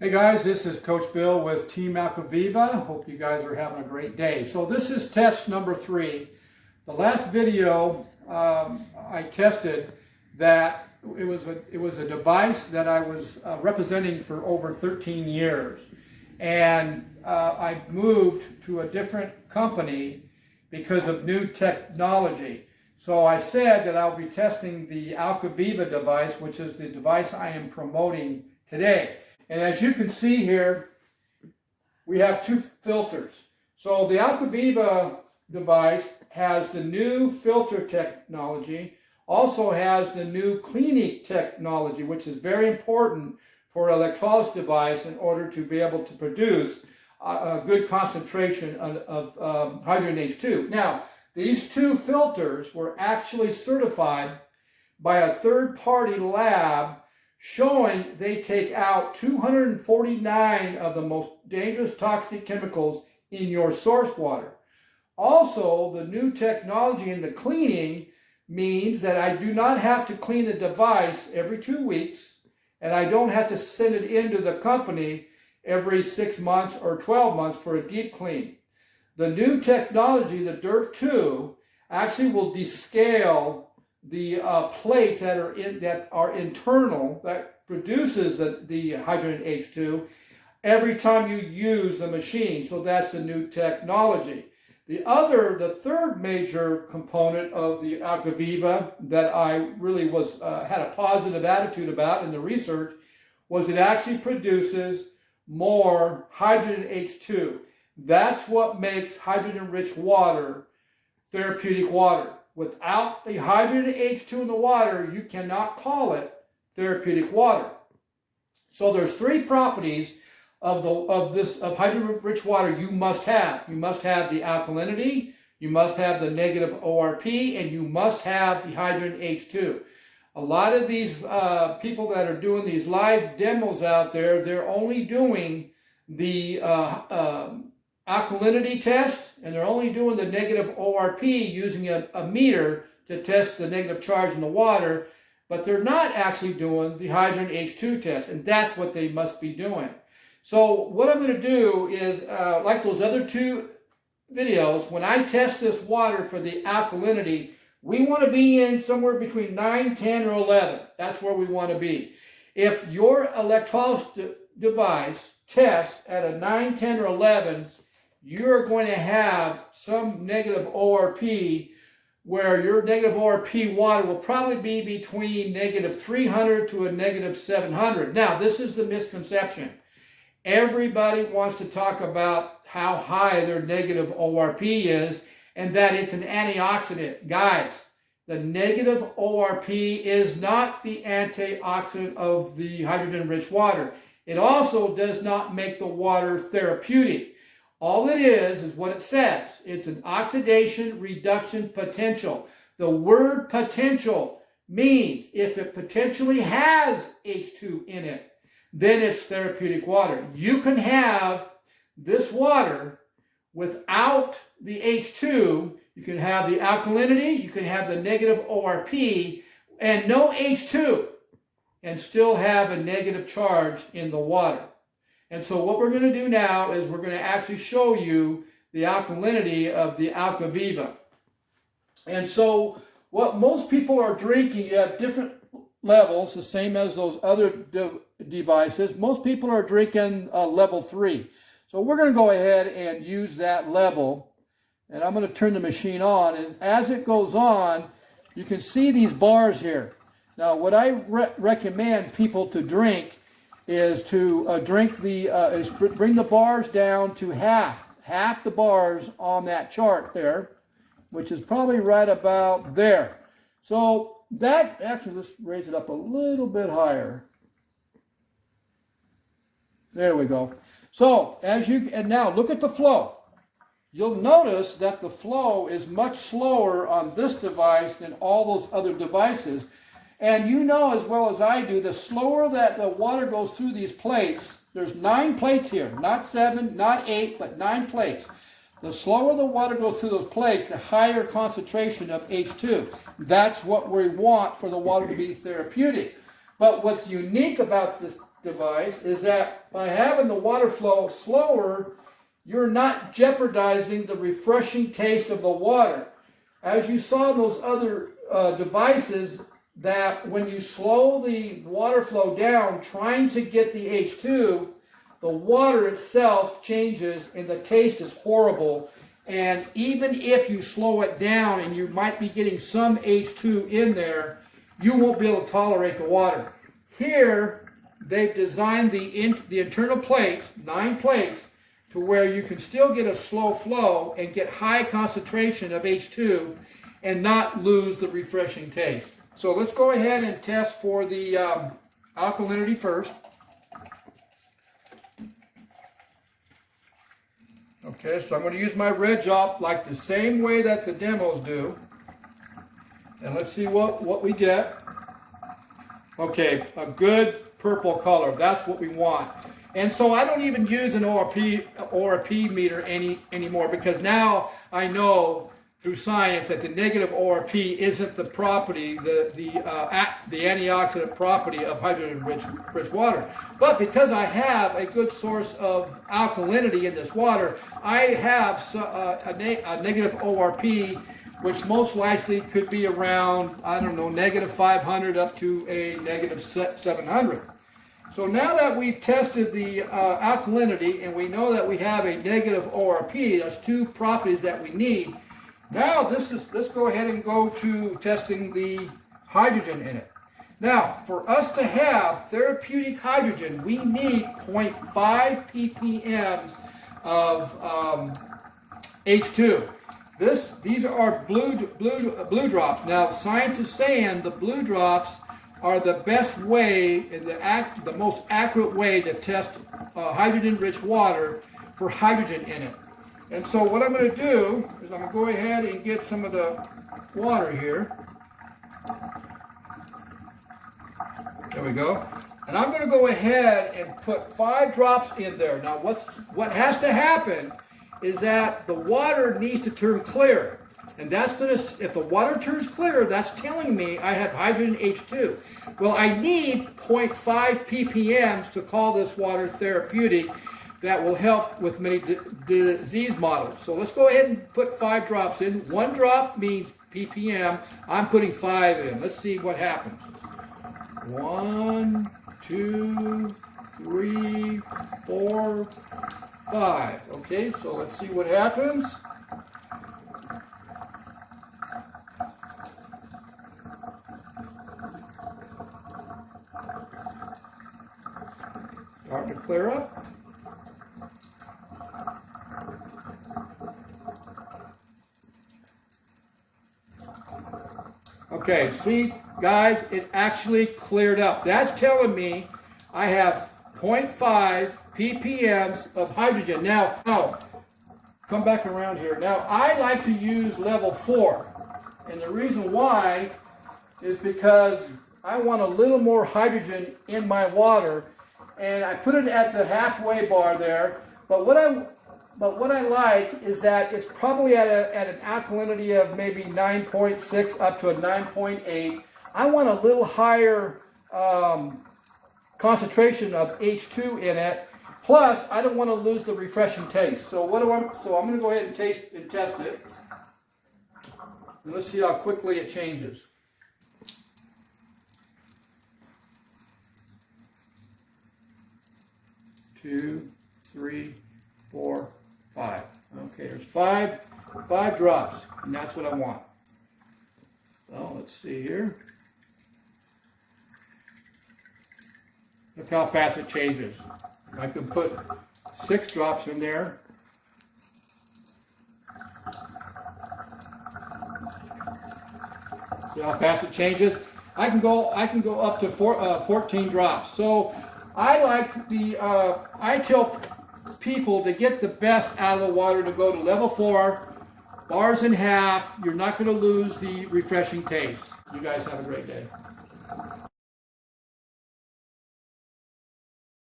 Hey guys, this is Coach Bill with Team Alcoviva. Hope you guys are having a great day. So this is test number 3. The last video I tested that it was a device that I was representing for over 13 years, and I moved to a different company because of new technology. So I said that I'll be testing the Alcoviva device, which is the device I am promoting today. And as you can see here, we have 2 filters. So the Alcoviva device has the new filter technology, also has the new cleaning technology, which is very important for an electrolysis device in order to be able to produce a good concentration of hydrogen H2. Now, these 2 filters were actually certified by a third-party lab showing they take out 249 of the most dangerous toxic chemicals in your source water. Also, the new technology in the cleaning means that I do not have to clean the device every 2 weeks, and I don't have to send it into the company every 6 months or 12 months for a deep clean. The new technology, the DIRT 2, actually will descale the plates that are internal, that produces the hydrogen H2 every time you use the machine. So that's the new technology. The third major component of the Alcoviva that I really had a positive attitude about in the research was it actually produces more hydrogen H2. That's what makes hydrogen-rich water therapeutic water. Without the hydrogen H2 in the water, you cannot call it therapeutic water. So there's 3 properties of hydrogen-rich water you must have. You must have the alkalinity, you must have the negative ORP, and you must have the hydrogen H2. A lot of these people that are doing these live demos out there, they're only doing the alkalinity test, and they're only doing the negative ORP using a meter to test the negative charge in the water, but they're not actually doing the hydrogen H2 test, and that's what they must be doing. So what I'm going to do is, like those other 2 videos, when I test this water for the alkalinity, we want to be in somewhere between 9, 10, or 11. That's where we want to be. If your electrolysis device tests at a 9, 10, or 11, you're going to have some negative ORP where your negative ORP water will probably be between negative 300 to a negative 700. Now, this is the misconception. Everybody wants to talk about how high their negative ORP is and that it's an antioxidant. Guys, the negative ORP is not the antioxidant of the hydrogen-rich water. It also does not make the water therapeutic. All it is what it says. It's an oxidation reduction potential. The word potential means if it potentially has H2 in it, then it's therapeutic water. You can have this water without the H2. You can have the alkalinity, you can have the negative ORP, and no H2, and still have a negative charge in the water. And so what we're going to do now is we're going to actually show you the alkalinity of the Alcoviva. And so what most people are drinking, you have different levels, the same as those other devices. Most people are drinking level 3. So we're going to go ahead and use that level. And I'm going to turn the machine on. And as it goes on, you can see these bars here. Now what I recommend people to drink is to bring the bars down to half the bars on that chart there, which is probably right about there. So that, actually, let's raise it up a little bit higher. There we go. So and now look at the flow. You'll notice that the flow is much slower on this device than all those other devices. And you know as well as I do, the slower that the water goes through these plates, there's 9 plates here, not 7, not 8, but 9 plates. The slower the water goes through those plates, the higher concentration of H2. That's what we want for the water to be therapeutic. But what's unique about device is that by having the water flow slower, you're not jeopardizing the refreshing taste of the water. As you saw in those other devices, that when you slow the water flow down, trying to get the H2, the water itself changes and the taste is horrible. And even if you slow it down and you might be getting some H2 in there, you won't be able to tolerate the water. Here, they've designed the internal plates, 9 plates, to where you can still get a slow flow and get high concentration of H2 and not lose the refreshing taste. So let's go ahead and test for the alkalinity first. Okay, so I'm going to use my red drop like the same way that the demos do. And let's see what we get. Okay, a good purple color. That's what we want. And so I don't even use an ORP meter anymore, because now I know through science that the negative ORP isn't the property, the antioxidant property of hydrogen-rich water. But because I have a good source of alkalinity in this water, I have a negative ORP, which most likely could be around, I don't know, negative 500 up to a negative 700. So now that we've tested the alkalinity and we know that we have a negative ORP, that's 2 properties that we need. Now let's go ahead and go to testing the hydrogen in it. Now, for us to have therapeutic hydrogen, we need 0.5 ppm of H2. These are blue drops. Now, science is saying the blue drops are the best way, the most accurate way to test hydrogen-rich water for hydrogen in it. And so what I'm going to do is I'm going to go ahead and get some of the water here. There we go. And I'm going to go ahead and put 5 drops in there. Now what has to happen is that the water needs to turn clear. And that's going to, if the water turns clear, that's telling me I have hydrogen H2. Well, I need 0.5 ppm to call this water therapeutic. That will help with many disease models. So let's go ahead and put 5 drops in. 1 drop means ppm. I'm putting 5 in. Let's see what happens. 1, 2, 3, 4, 5. Okay, so let's see what happens. Starting to clear up. Okay, see, guys, it actually cleared up. That's telling me I have 0.5 ppm of hydrogen. Now, come back around here. Now, I like to use level 4. And the reason why is because I want a little more hydrogen in my water. And I put it at the halfway bar there. But what I like is that it's probably at an alkalinity of maybe 9.6 up to a 9.8. I want a little higher concentration of H2 in it. Plus, I don't want to lose the refreshing taste. So I'm going to go ahead and test it. And let's see how quickly it changes. Two, 3, 4, 5. Okay, there's five drops, and that's what I want. So let's see here. Look how fast it changes. I can put 6 drops in there. See how fast it changes? I can go up to 14 drops. So I like I tell people to get the best out of the water to go to level 4, bars in half. You're not going to lose the refreshing taste. You guys have a great day.